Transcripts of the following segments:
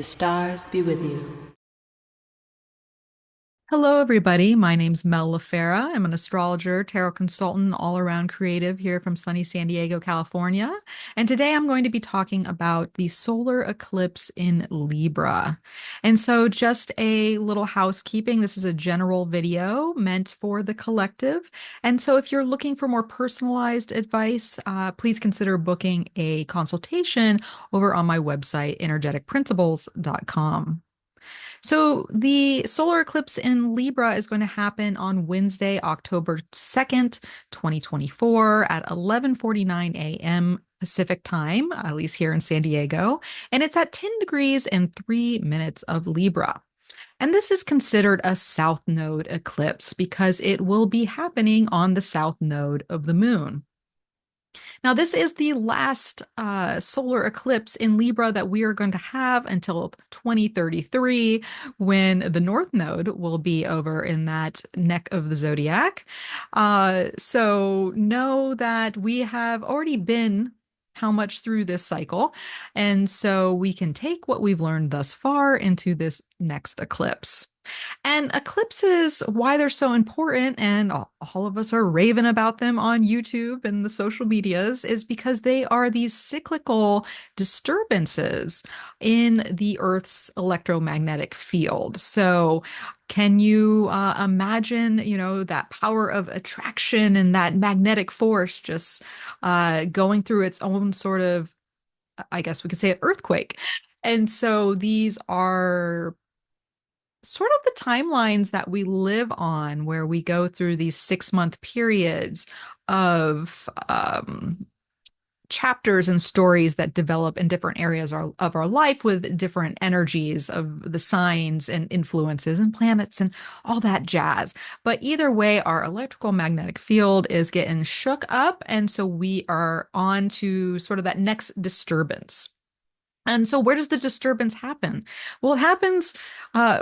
stars be with you. Hello, everybody. My name's Mel LaFera. I'm an astrologer, tarot consultant, all around creative here from sunny San Diego, California. And today I'm going to be talking about the solar eclipse in Libra. And so, just a little housekeeping. This is a general video meant for the collective. And so, if you're looking for more personalized advice, please consider booking a consultation over on my website, energeticprinciples.com. So the solar eclipse in Libra is going to happen on Wednesday, October 2nd, 2024 at 11:49 a.m. Pacific time, at least here in San Diego, and it's at 10 degrees and 3 minutes of Libra. And this is considered a South Node eclipse because it will be happening on the South Node of the moon. Now, this is the last solar eclipse in Libra that we are going to have until 2033, when the North Node will be over in that neck of the zodiac. So know that we have already been how much through this cycle. And so we can take what we've learned thus far into this next eclipse. And eclipses, why they're so important, and all of us are raving about them on YouTube and the social medias, is because they are these cyclical disturbances in the Earth's electromagnetic field. So, can you imagine, that power of attraction and that magnetic force just going through its own sort of, I guess we could say, earthquake? And so these are sort of the timelines that we live on, where we go through these 6 month periods of chapters and stories that develop in different areas of our life with different energies of the signs and influences and planets and all that jazz. But either way, our electrical magnetic field is getting shook up. And so we are on to sort of that next disturbance. And so, where does the disturbance happen? Well, it happens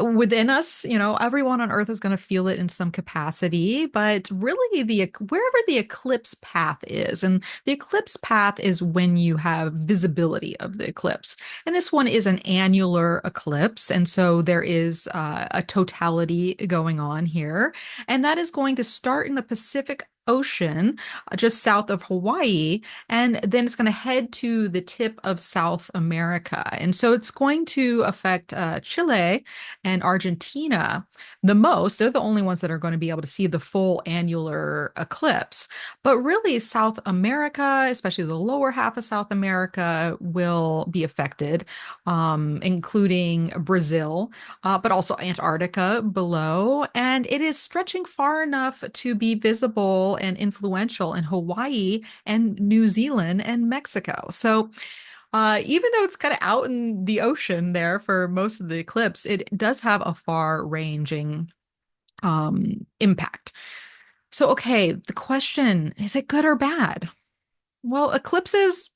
within us. Everyone on Earth is going to feel it in some capacity, but really, wherever the eclipse path is, and the eclipse path is when you have visibility of the eclipse. And this one is an annular eclipse, and so there is a totality going on here, and that is going to start in the Pacific Ocean, just south of Hawaii, and then it's going to head to the tip of South America. And so it's going to affect Chile and Argentina the most. They're the only ones that are going to be able to see the full annular eclipse. But really, South America, especially the lower half of South America, will be affected, including Brazil, but also Antarctica below. And it is stretching far enough to be visible and influential in Hawaii and New Zealand and Mexico. So even though it's kind of out in the ocean there for most of the eclipse, it does have a far-ranging impact. So, okay, the question, is it good or bad? Well, eclipses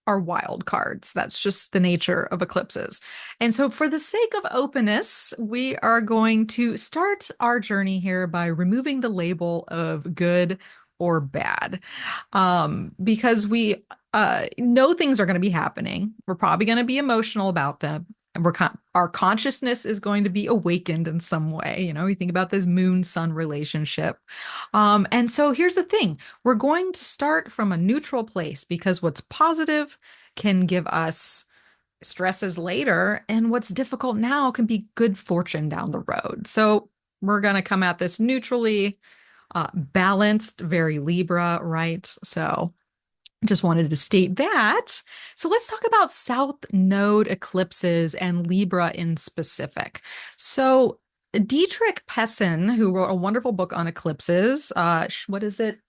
are wild cards. That's just the nature of eclipses. And so, for the sake of openness, we are going to start our journey here by removing the label of good or bad, because we know things are going to be happening. We're probably going to be emotional about them. And our consciousness is going to be awakened in some way. You think about this moon-sun relationship. And so here's the thing. We're going to start from a neutral place, because what's positive can give us stresses later, and what's difficult now can be good fortune down the road. So we're going to come at this neutrally, balanced, very Libra, right? So just wanted to state that. So let's talk about South Node eclipses and Libra in specific. So Dietrich Pessin, who wrote a wonderful book on eclipses, what is it?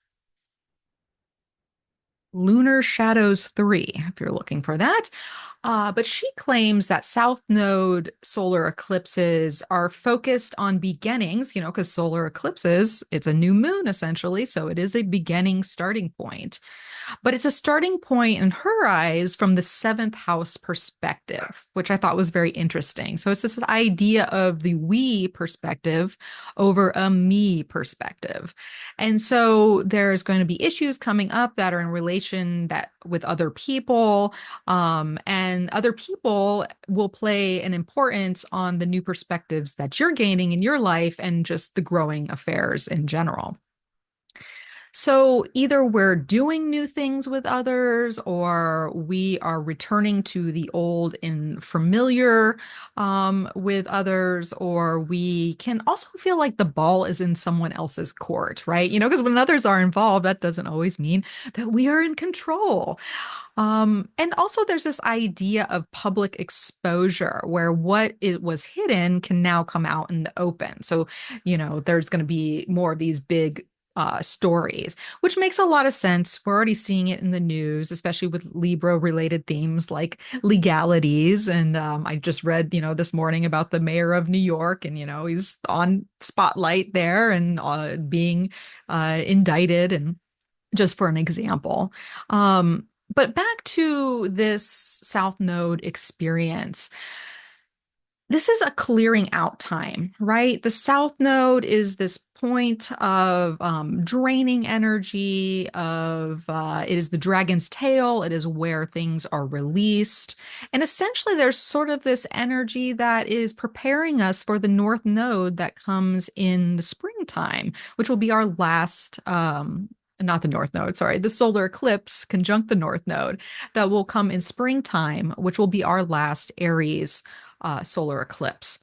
Lunar Shadows 3, if you're looking for that. But she claims that South Node solar eclipses are focused on beginnings, because solar eclipses, it's a new moon essentially, so it is a beginning starting point. But it's a starting point in her eyes from the seventh house perspective, which I thought was very interesting. So it's this idea of the we perspective over a me perspective. And so there's going to be issues coming up that are in relation that with other people, and other people will play an importance on the new perspectives that you're gaining in your life and just the growing affairs in general. So either we're doing new things with others, or we are returning to the old and familiar with others, or we can also feel like the ball is in someone else's court, right? Because when others are involved, that doesn't always mean that we are in control. And also there's this idea of public exposure where what it was hidden can now come out in the open. So, there's going to be more of these big stories, which makes a lot of sense. We're already seeing it in the news, especially with Libra related themes like legalities. And I just read, this morning about the mayor of New York, and, he's on spotlight there and being indicted, and just for an example. But back to this South Node experience. This is a clearing out time, right? The South Node is this point of draining energy, it is the dragon's tail. It is where things are released. And essentially, there's sort of this energy that is preparing us for the North Node that comes in the springtime, which will be our last. Not the North Node, sorry, the solar eclipse conjunct the North Node that will come in springtime, which will be our last Aries solar eclipse.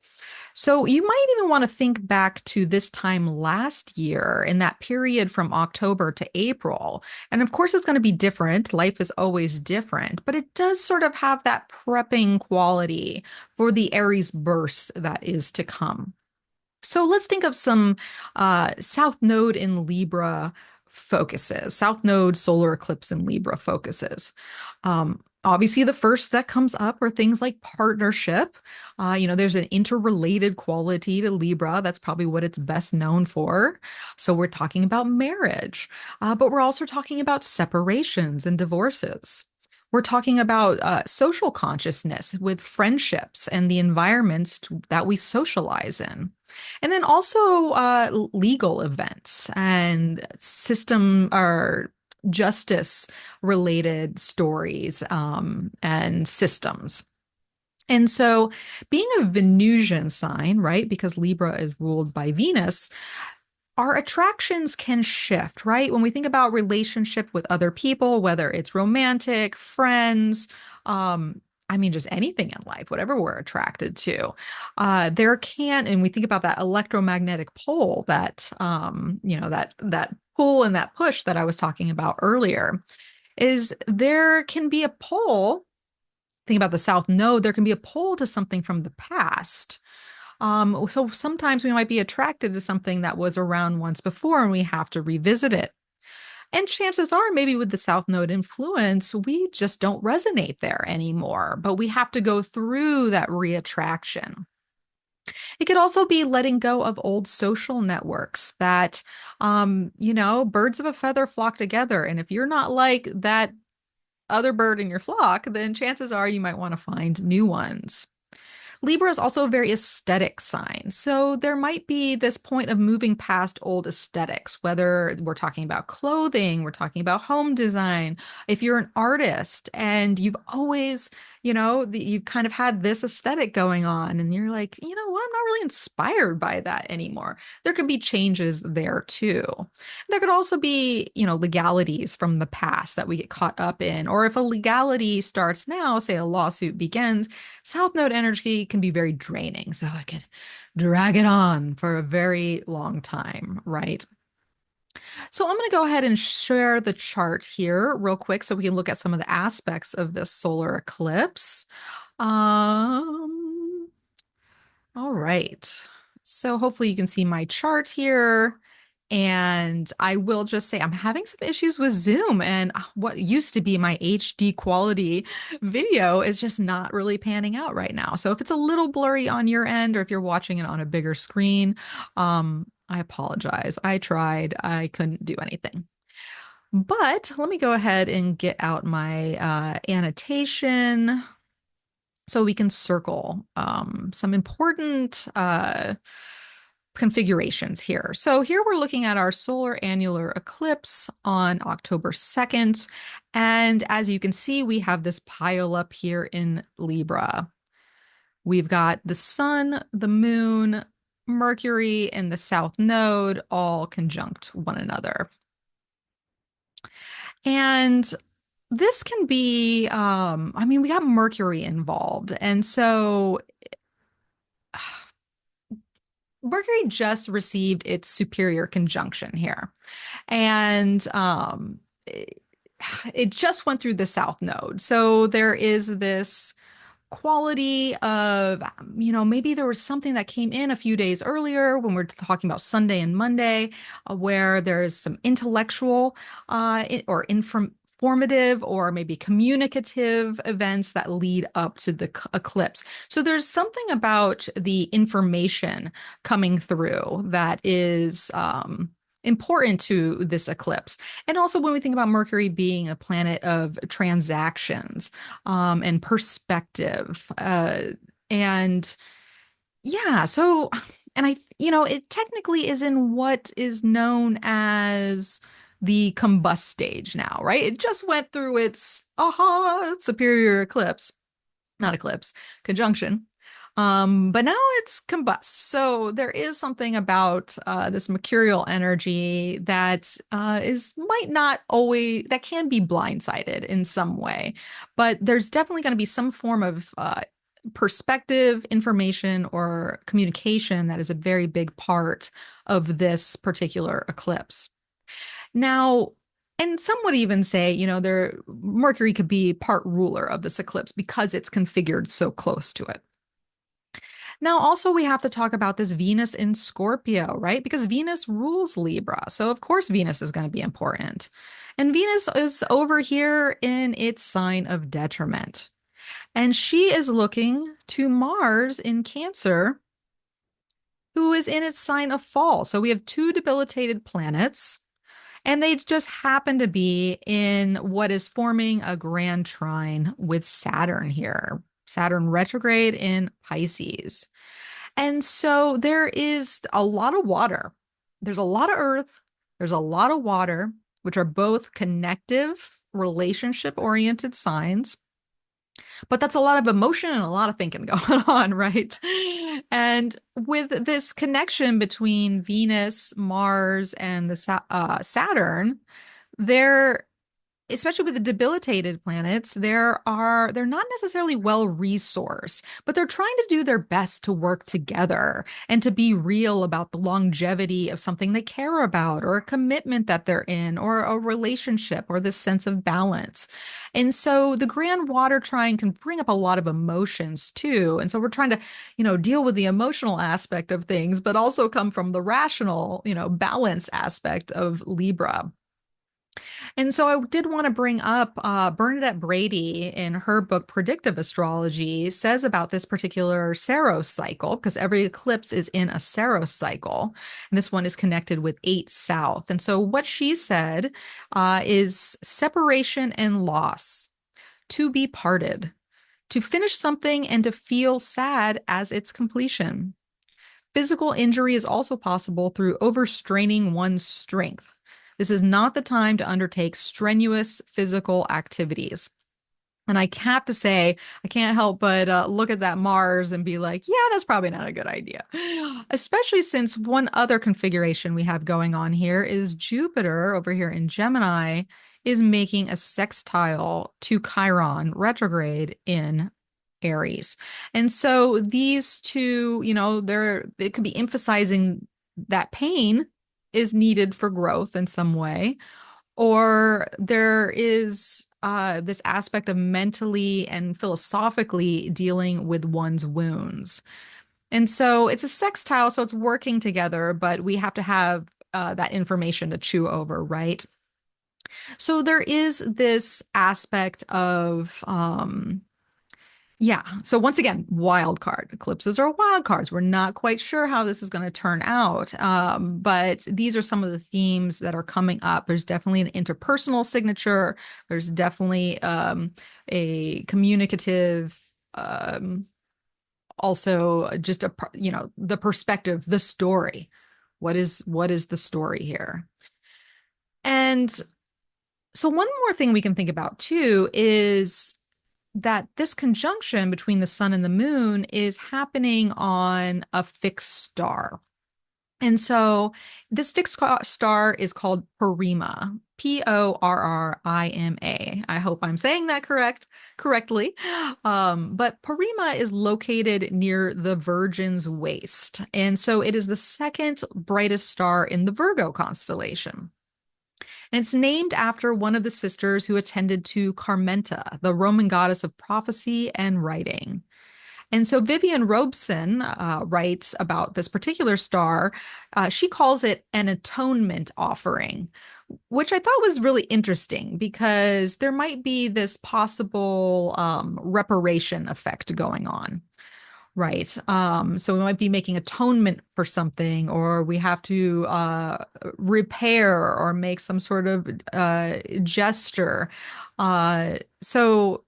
So you might even want to think back to this time last year in that period from October to April. And of course, it's going to be different. Life is always different, but it does sort of have that prepping quality for the Aries burst that is to come. So let's think of some South Node in Libra focuses, South Node solar eclipse in Libra focuses. Obviously, the first that comes up are things like partnership. There's an interrelated quality to Libra. That's probably what it's best known for. So we're talking about marriage, but we're also talking about separations and divorces. We're talking about social consciousness with friendships and the environments that we socialize in. And then also legal events and system or justice related stories and systems. And so, being a Venusian sign, right, because Libra is ruled by Venus, our attractions can shift, right? When we think about relationship with other people, whether it's romantic, friends, just anything in life, whatever we're attracted to, there can, and we think about that electromagnetic pole, that pull and that push that I was talking about earlier, is there can be a pull. Think about the South Node, there can be a pull to something from the past. So sometimes we might be attracted to something that was around once before and we have to revisit it. And chances are, maybe with the South Node influence, we just don't resonate there anymore, but we have to go through that reattraction. It could also be letting go of old social networks that, birds of a feather flock together. And if you're not like that other bird in your flock, then chances are you might want to find new ones. Libra is also a very aesthetic sign. So there might be this point of moving past old aesthetics, whether we're talking about clothing, we're talking about home design. If you're an artist and you've always, you've kind of had this aesthetic going on and you're like, you know what, I'm not really inspired by that anymore. There could be changes there too. There could also be, legalities from the past that we get caught up in. Or if a legality starts now, say a lawsuit begins, South Node energy can be very draining. So I could drag it on for a very long time, right? So I'm going to go ahead and share the chart here real quick so we can look at some of the aspects of this solar eclipse. All right. So hopefully you can see my chart here. And I will just say I'm having some issues with Zoom, and what used to be my HD quality video is just not really panning out right now. So if it's a little blurry on your end, or if you're watching it on a bigger screen, I apologize. I tried, I couldn't do anything. But let me go ahead and get out my annotation so we can circle some important configurations here. So here we're looking at our solar annular eclipse on October 2nd. And as you can see, we have this pile up here in Libra. We've got the sun, the moon, Mercury, and the South Node all conjunct one another. And this can be, we got Mercury involved. And so Mercury just received its superior conjunction here. And it just went through the South Node. So there is this quality of, maybe there was something that came in a few days earlier when we're talking about Sunday and Monday, where there's some intellectual or informative or maybe communicative events that lead up to the eclipse. So there's something about the information coming through that is important to this eclipse. And also when we think about Mercury being a planet of transactions and perspective. And yeah, so, and it technically is in what is known as the combust stage now, right? It just went through its superior eclipse, not eclipse, conjunction. But now it's combust. So there is something about this mercurial energy that might not always, that can be blindsided in some way. But there's definitely going to be some form of perspective, information, or communication that is a very big part of this particular eclipse. Now, and some would even say, Mercury could be part ruler of this eclipse because it's configured so close to it. Now, also, we have to talk about this Venus in Scorpio, right? Because Venus rules Libra. So, of course, Venus is going to be important. And Venus is over here in its sign of detriment. And she is looking to Mars in Cancer, who is in its sign of fall. So, we have two debilitated planets. And they just happen to be in what is forming a grand trine with Saturn here. Saturn retrograde in Pisces. And so there is a lot of water. There's a lot of earth. There's a lot of water, which are both connective, relationship-oriented signs. But that's a lot of emotion and a lot of thinking going on, right? And with this connection between Venus, Mars, and the Saturn, there, especially with the debilitated planets, they're not necessarily well resourced, but they're trying to do their best to work together and to be real about the longevity of something they care about, or a commitment that they're in, or a relationship, or this sense of balance. And so the grand water trine can bring up a lot of emotions too. And so we're trying to, deal with the emotional aspect of things, but also come from the rational, balance aspect of Libra. And so I did want to bring up Bernadette Brady in her book Predictive Astrology says about this particular Saros cycle, because every eclipse is in a Saros cycle. And this one is connected with 8 South. And so what she said is separation and loss, to be parted, to finish something and to feel sad as its completion. Physical injury is also possible through overstraining one's strength. This is not the time to undertake strenuous physical activities. And I have to say, I can't help but look at that Mars and be like, yeah, that's probably not a good idea. Especially since one other configuration we have going on here is Jupiter over here in Gemini is making a sextile to Chiron retrograde in Aries. And so these two, it could be emphasizing that pain is needed for growth in some way, or there is this aspect of mentally and philosophically dealing with one's wounds. And so it's a sextile, so it's working together, but we have to have that information to chew over, right? So there is this aspect of Yeah. So once again, wild card. Eclipses are wild cards. We're not quite sure how this is going to turn out. But these are some of the themes that are coming up. There's definitely an interpersonal signature. There's definitely a communicative, also just the perspective, the story. What is the story here? And so one more thing we can think about too is that this conjunction between the sun and the moon is happening on a fixed star. And so this fixed star is called Porrima, Porrima. I hope I'm saying that correctly. But Porrima is located near the Virgin's Waist. And so it is the second brightest star in the Virgo constellation. And it's named after one of the sisters who attended to Carmenta, the Roman goddess of prophecy and writing. And so Vivian Robeson writes about this particular star. She calls it an atonement offering, which I thought was really interesting because there might be this possible reparation effect going on. Right. So we might be making atonement for something, or we have to repair or make some sort of gesture. So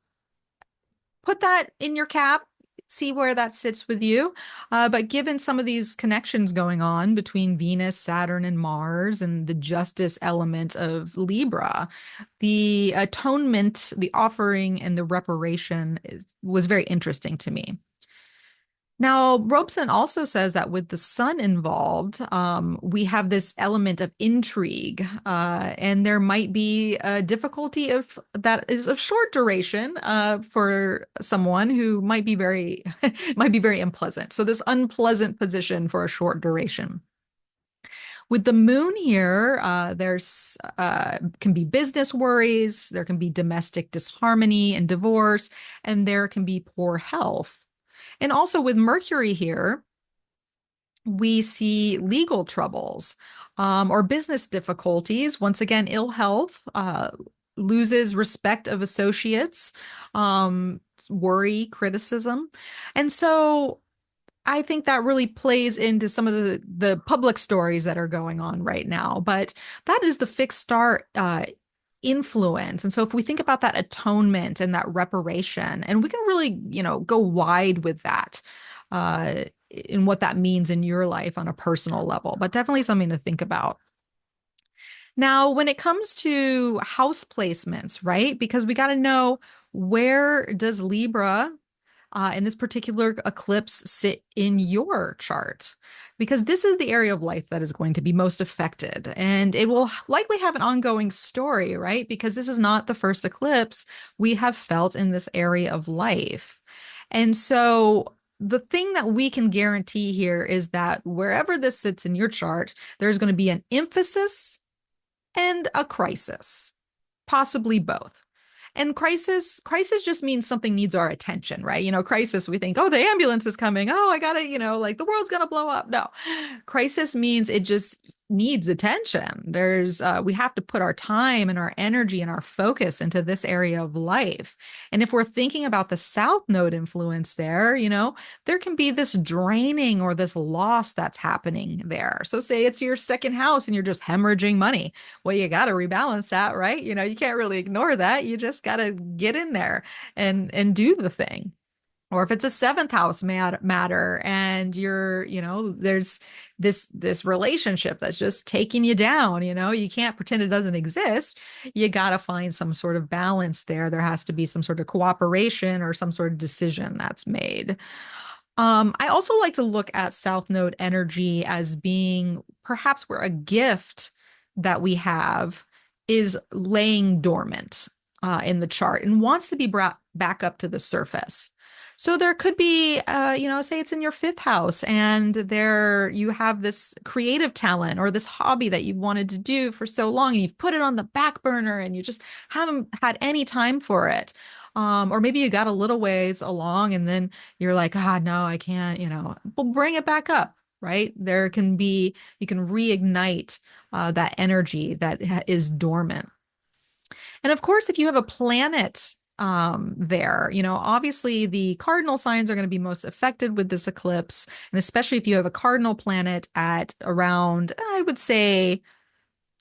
put that in your cap, see where that sits with you. But given some of these connections going on between Venus, Saturn, and Mars, and the justice element of Libra, the atonement, the offering, and the reparation was very interesting to me. Now, Robeson also says that with the sun involved, we have this element of intrigue, and there might be a difficulty of that is of short duration for someone who might be very might be very unpleasant. So this unpleasant position for a short duration. With the moon here, there's can be business worries, there can be domestic disharmony and divorce, and there can be poor health. And also with Mercury here, we see legal troubles or business difficulties. Once again, ill health, loses respect of associates, worry, criticism. And so I think that really plays into some of the public stories that are going on right now. But that is the fixed star influence. And so if we think about that atonement and that reparation, and we can really, go wide with that in what that means in your life on a personal level, but definitely something to think about. Now, when it comes to house placements, right? Because we got to know, where does Libra in this particular eclipse sit in your chart? Because this is the area of life that is going to be most affected. And it will likely have an ongoing story, right? Because this is not the first eclipse we have felt in this area of life. And so the thing that we can guarantee here is that wherever this sits in your chart, there's going to be an emphasis and a crisis, possibly both. And crisis just means something needs our attention, right? Crisis, we think, oh, the ambulance is coming. Oh, I gotta, like the world's gonna blow up. No, crisis means it just needs attention. We have to put our time and our energy and our focus into this area of life. And if we're thinking about the South Node influence there, there can be this draining or this loss that's happening there. So say it's your second house and you're just hemorrhaging money. Well, you got to rebalance that, right? You can't really ignore that. You just got to get in there and do the thing. Or if it's a seventh house matter and there's this relationship that's just taking you down, you can't pretend it doesn't exist. You got to find some sort of balance there. There has to be some sort of cooperation or some sort of decision that's made. I also like to look at South Node energy as being perhaps where a gift that we have is laying dormant in the chart and wants to be brought back up to the surface. So there could be, say it's in your fifth house and there you have this creative talent or this hobby that you've wanted to do for so long and you've put it on the back burner and you just haven't had any time for it. Or maybe you got a little ways along and then you're like, no, I can't, well, bring it back up, right? You can reignite that energy that is dormant. And of course, if you have a planet there. Obviously the cardinal signs are going to be most affected with this eclipse, and especially if you have a cardinal planet at around, I would say,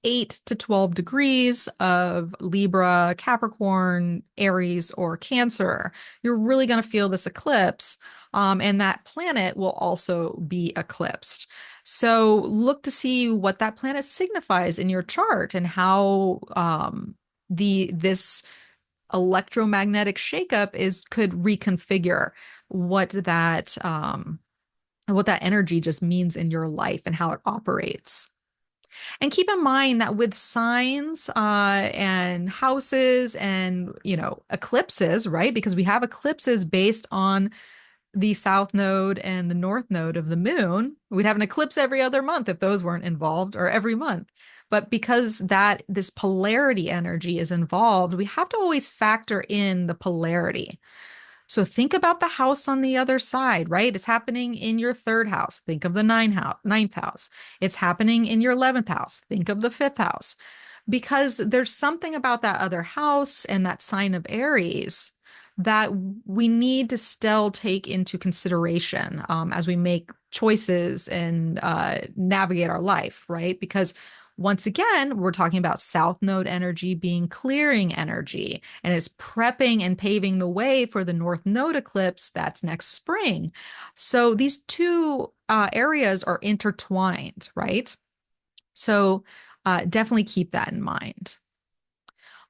8 to 12 degrees of Libra, Capricorn, Aries, or Cancer, you're really going to feel this eclipse. And that planet will also be eclipsed. So look to see what that planet signifies in your chart and how this electromagnetic shakeup could reconfigure what that energy just means in your life and how it operates. And keep in mind that with signs and houses and, eclipses, right? Because we have eclipses based on the South Node and the North Node of the moon. We'd have an eclipse every other month if those weren't involved, or every month. But because this polarity energy is involved, we have to always factor in the polarity. So think about the house on the other side, right? It's happening in your third house. Think of the ninth house. It's happening in your 11th house. Think of the fifth house. Because there's something about that other house and that sign of Aries that we need to still take into consideration as we make choices and navigate our life, right? Because once again, we're talking about South Node energy being clearing energy, and it's prepping and paving the way for the North Node eclipse that's next spring. So these two areas are intertwined, right? So definitely keep that in mind.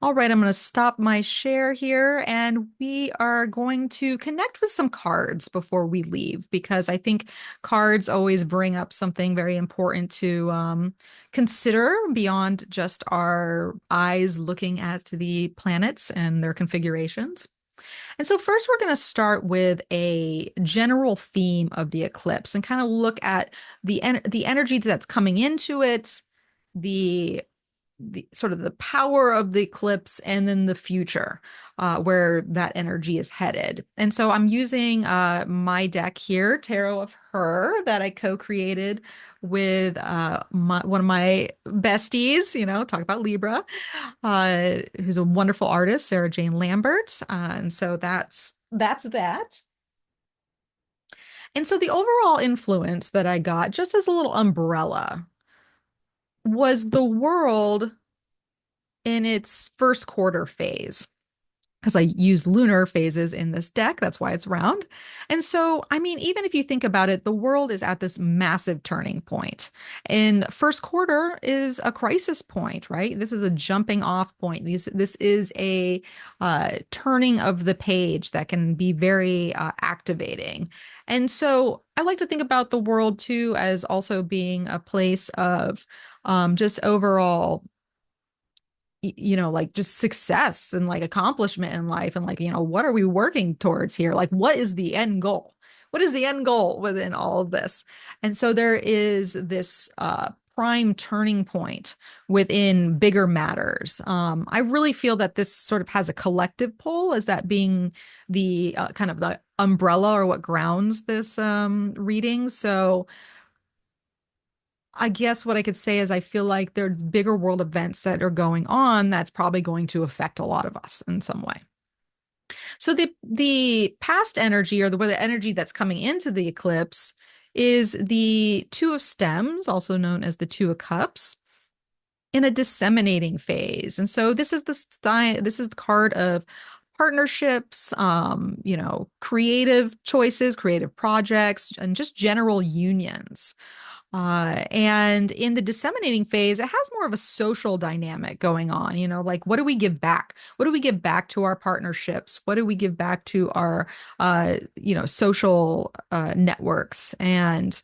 All right, I'm going to stop my share here, and we are going to connect with some cards before we leave, because I think cards always bring up something very important to consider beyond just our eyes looking at the planets and their configurations. And so first we're going to start with a general theme of the eclipse and kind of look at the energy that's coming into it, the sort of the power of the eclipse, and then the future, where that energy is headed. And so I'm using my deck here, Tarot of Her, that I co-created with one of my besties, talk about Libra, who's a wonderful artist, Sarah Jane Lambert. And so that's that. And so the overall influence that I got, just as a little umbrella, was the world in its first quarter phase, because I use lunar phases in this deck. That's why it's round. And so, I mean, even if you think about it, the world is at this massive turning point. And first quarter is a crisis point, right? This is a jumping off point. This is a turning of the page that can be very activating. And so I like to think about the world too as also being a place of just overall, like just success and like accomplishment in life, and like, what are we working towards here? Like, what is the end goal? What is the end goal within all of this? And so there is this prime turning point within bigger matters. I really feel that this sort of has a collective pull, as that being the kind of the umbrella or what grounds this reading. So I guess what I could say is I feel like there's bigger world events that are going on that's probably going to affect a lot of us in some way. So the past energy, or the energy that's coming into the eclipse, is the Two of Stems, also known as the Two of Cups, in a disseminating phase. And so this is the card of partnerships, creative choices, creative projects, and just general unions. And in the disseminating phase, it has more of a social dynamic going on, like, what do we give back? What do we give back to our partnerships? What do we give back to our, social networks? And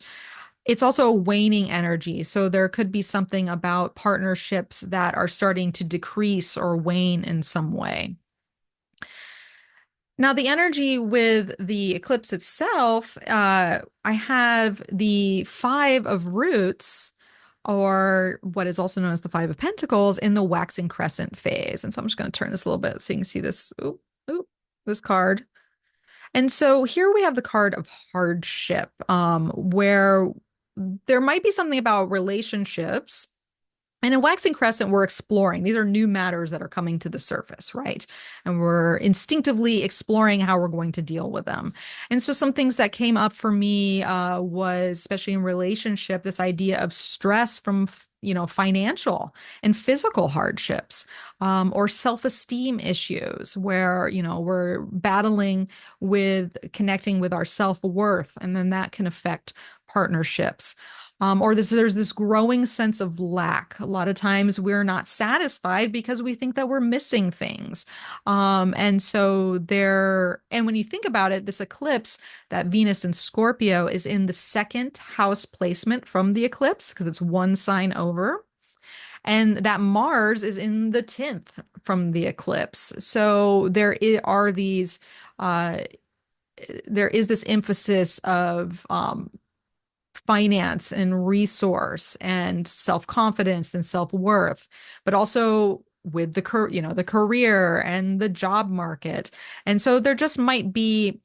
it's also a waning energy. So there could be something about partnerships that are starting to decrease or wane in some way. Now, the energy with the eclipse itself, I have the Five of Roots, or what is also known as the Five of Pentacles, in the waxing crescent phase. And so I'm just going to turn this a little bit so you can see this, this card. And so here we have the card of hardship, where there might be something about relationships And in waxing crescent, we're exploring. These are new matters that are coming to the surface, right? And we're instinctively exploring how we're going to deal with them. And so some things that came up for me was, especially in relationship, this idea of stress from, financial and physical hardships, or self-esteem issues where, we're battling with connecting with our self-worth, and then that can affect partnerships. Or there's this growing sense of lack. A lot of times we're not satisfied because we think that we're missing things. And when you think about it, this eclipse, that Venus in Scorpio is in the second house placement from the eclipse because it's one sign over. And that Mars is in the 10th from the eclipse. So are these, uh, there is this emphasis of, finance and resource and self-confidence and self-worth, but also with the career and the job market. And so there just might be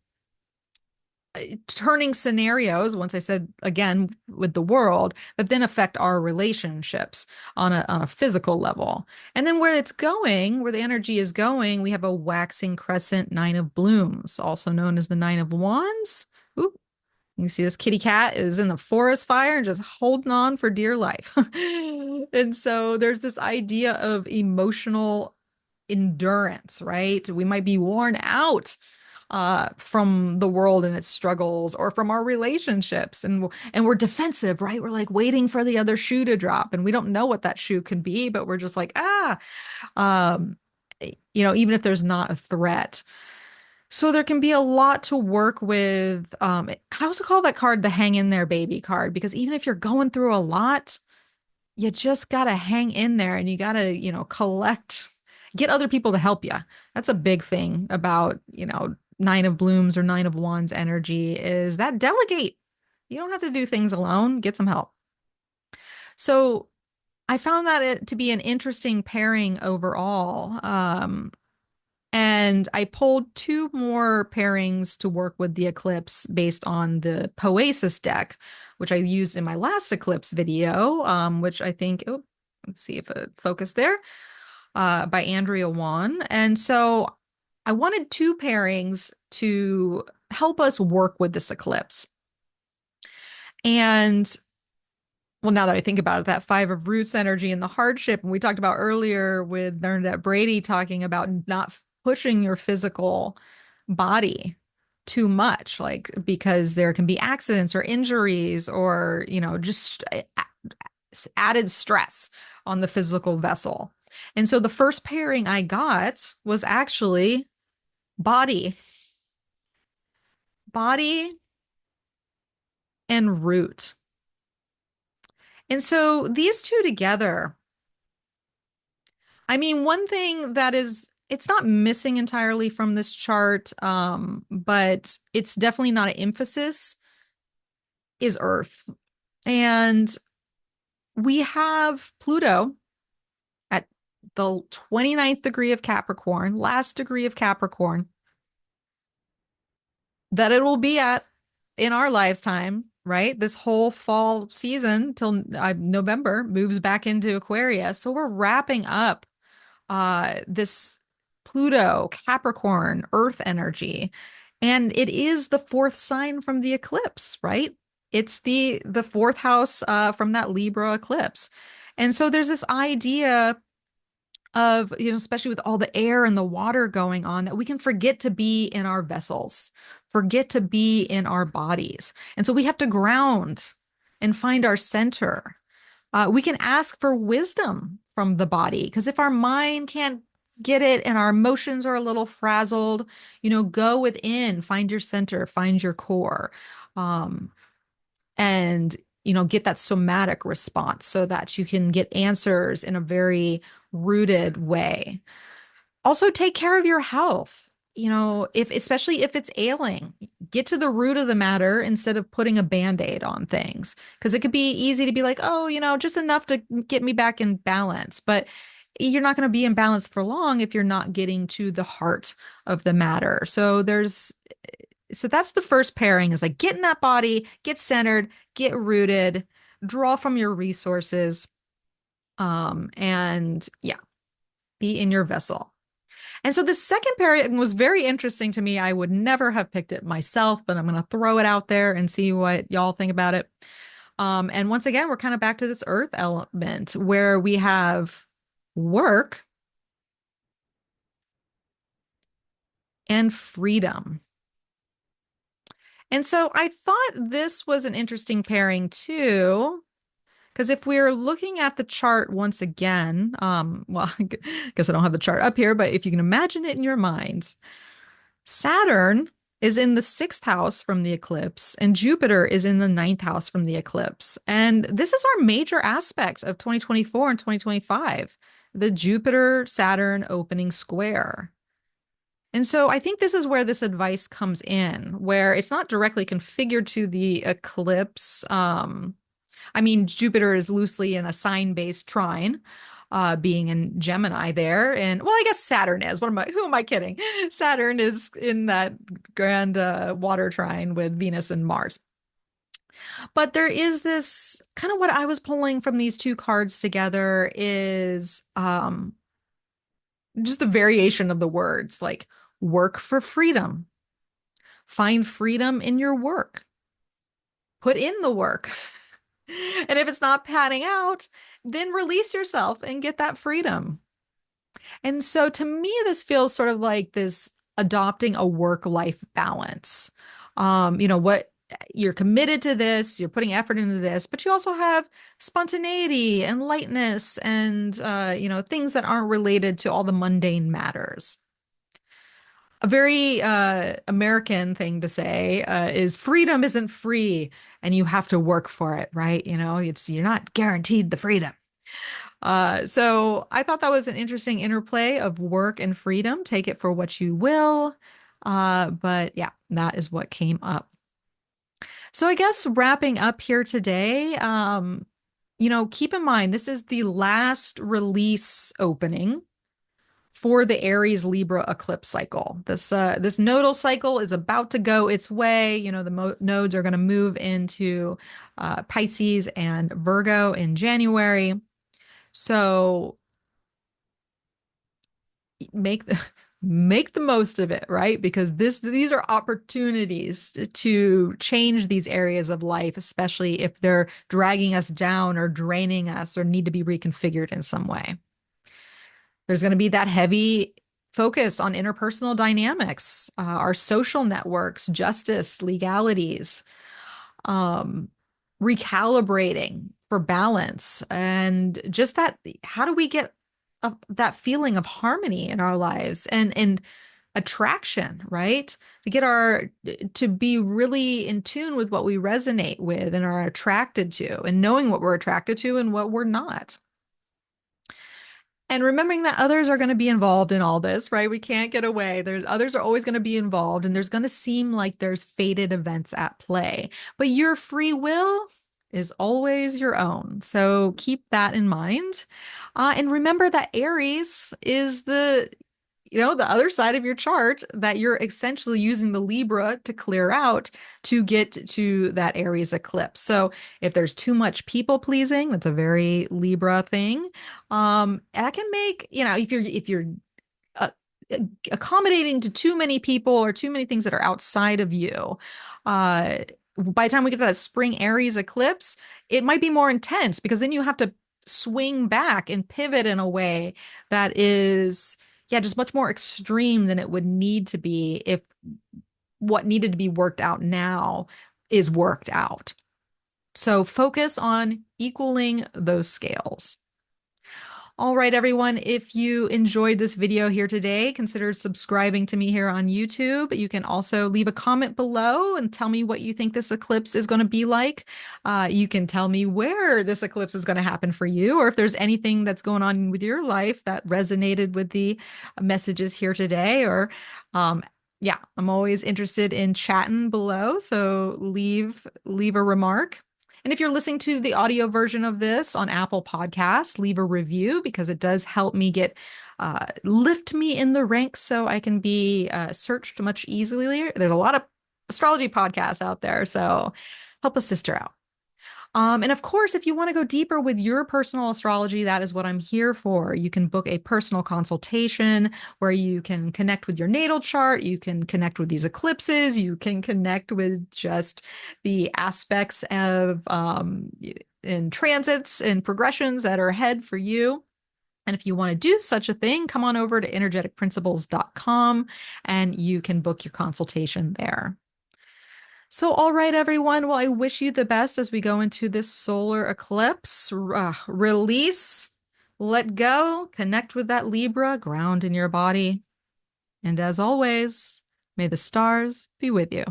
turning scenarios, once I said again, with the world that then affect our relationships on a physical level. And then where it's going, where the energy is going, we have a waxing crescent nine of blooms, also known as the nine of wands. Ooh, you see this kitty cat is in the forest fire and just holding on for dear life. And so there's this idea of emotional endurance, right? We might be worn out from the world and its struggles or from our relationships, and we're defensive, right? We're like waiting for the other shoe to drop, and we don't know what that shoe can be, but we're just like, um, even if there's not a threat. So there can be a lot to work with. I also call that card the hang in there baby card, because even if you're going through a lot, you just gotta hang in there and you gotta, get other people to help you. That's a big thing about, nine of blooms or nine of wands energy is that delegate. You don't have to do things alone, get some help. So I found that it to be an interesting pairing overall. And I pulled two more pairings to work with the eclipse based on the Poesis deck, which I used in my last eclipse video, which I think, oh, let's see if it focused there, by Andrea Wan. And so I wanted two pairings to help us work with this eclipse. And well, now that I think about it, that five of roots energy and the hardship, and we talked about earlier with Bernadette Brady talking about not pushing your physical body too much, like because there can be accidents or injuries or, just added stress on the physical vessel. And so the first pairing I got was actually body, body and root. And so these two together, I mean, one thing that it's not missing entirely from this chart, but it's definitely not an emphasis, is Earth. And we have Pluto at the 29th degree of Capricorn, last degree of Capricorn, that it will be at in our lifetime, right? This whole fall season till November moves back into Aquarius. So we're wrapping up this Pluto, Capricorn, Earth energy. And it is the fourth sign from the eclipse, right? It's the fourth house from that Libra eclipse. And so there's this idea of, especially with all the air and the water going on, that we can forget to be in our vessels, forget to be in our bodies. And so we have to ground and find our center. We can ask for wisdom from the body, because if our mind can't get it and our emotions are a little frazzled, go within, find your center, find your core, and get that somatic response so that you can get answers in a very rooted way. Also, take care of your health. If especially if it's ailing, get to the root of the matter instead of putting a band-aid on things. Because it could be easy to be like, oh, just enough to get me back in balance. But you're not going to be in balance for long if you're not getting to the heart of the matter. So that's the first pairing, is like get in that body, get centered, get rooted, draw from your resources. And yeah, be in your vessel. And so the second pairing was very interesting to me. I would never have picked it myself, but I'm going to throw it out there and see what y'all think about it. And once again, we're kind of back to this earth element where we have work and freedom. And so I thought this was an interesting pairing too, because if we're looking at the chart once again, well, I guess I don't have the chart up here, but if you can imagine it in your mind, Saturn is in the sixth house from the eclipse, and Jupiter is in the ninth house from the eclipse. And this is our major aspect of 2024 and 2025, the Jupiter Saturn opening square. And so I think this is where this advice comes in, where it's not directly configured to the eclipse. I mean, Jupiter is loosely in a sign-based trine, being in Gemini there. And well, I guess Saturn is. Who am I kidding? Saturn is in that grand water trine with Venus and Mars. But there is this kind of what I was pulling from these two cards together is just the variation of the words, like work for freedom. Find freedom in your work. Put in the work. And if it's not panning out, then release yourself and get that freedom. And so to me, this feels sort of like this adopting a work-life balance. What you're committed to this, you're putting effort into this, but you also have spontaneity and lightness and things that aren't related to all the mundane matters. A very American thing to say is freedom isn't free and you have to work for it, right? You're not guaranteed the freedom. So I thought that was an interesting interplay of work and freedom. Take it for what you will. But yeah, that is what came up. So I guess wrapping up here today, keep in mind, this is the last release opening for the Aries Libra eclipse cycle. This nodal cycle is about to go its way. The nodes are going to move into Pisces and Virgo in January. So make the most of it, right? Because these are opportunities to change these areas of life, especially if they're dragging us down or draining us or need to be reconfigured in some way. There's going to be that heavy focus on interpersonal dynamics, our social networks, justice, legalities, recalibrating for balance, and just that. How do we get that feeling of harmony in our lives and attraction, right? To be really in tune with what we resonate with and are attracted to, and knowing what we're attracted to and what we're not. And remembering that others are going to be involved in all this, right? We can't get away. Others are always going to be involved, and there's going to seem like there's fated events at play. But your free will is always your own. So keep that in mind. And remember that Aries is the other side of your chart that you're essentially using the Libra to clear out to get to that Aries eclipse. So if there's too much people pleasing, that's a very Libra thing. That can make, if you're uh, accommodating to too many people or too many things that are outside of you, by the time we get to that spring Aries eclipse, it might be more intense because then you have to swing back and pivot in a way that is just much more extreme than it would need to be if what needed to be worked out now is worked out. So focus on equaling those scales. All right, everyone, if you enjoyed this video here today, consider subscribing to me here on YouTube. You can also leave a comment below and tell me what you think this eclipse is going to be like. You can tell me where this eclipse is going to happen for you, or if there's anything that's going on with your life that resonated with the messages here today. Or, I'm always interested in chatting below, so leave a remark. And if you're listening to the audio version of this on Apple Podcasts, leave a review because it does help me lift me in the ranks so I can be searched much easily. There's a lot of astrology podcasts out there, so help a sister out. And of course, if you want to go deeper with your personal astrology, that is what I'm here for. You can book a personal consultation where you can connect with your natal chart, you can connect with these eclipses, you can connect with just the aspects of in transits and progressions that are ahead for you. And if you want to do such a thing, come on over to energeticprinciples.com and you can book your consultation there. So, all right, everyone. Well, I wish you the best as we go into this solar eclipse. Release, let go, connect with that Libra, ground in your body. And as always, may the stars be with you.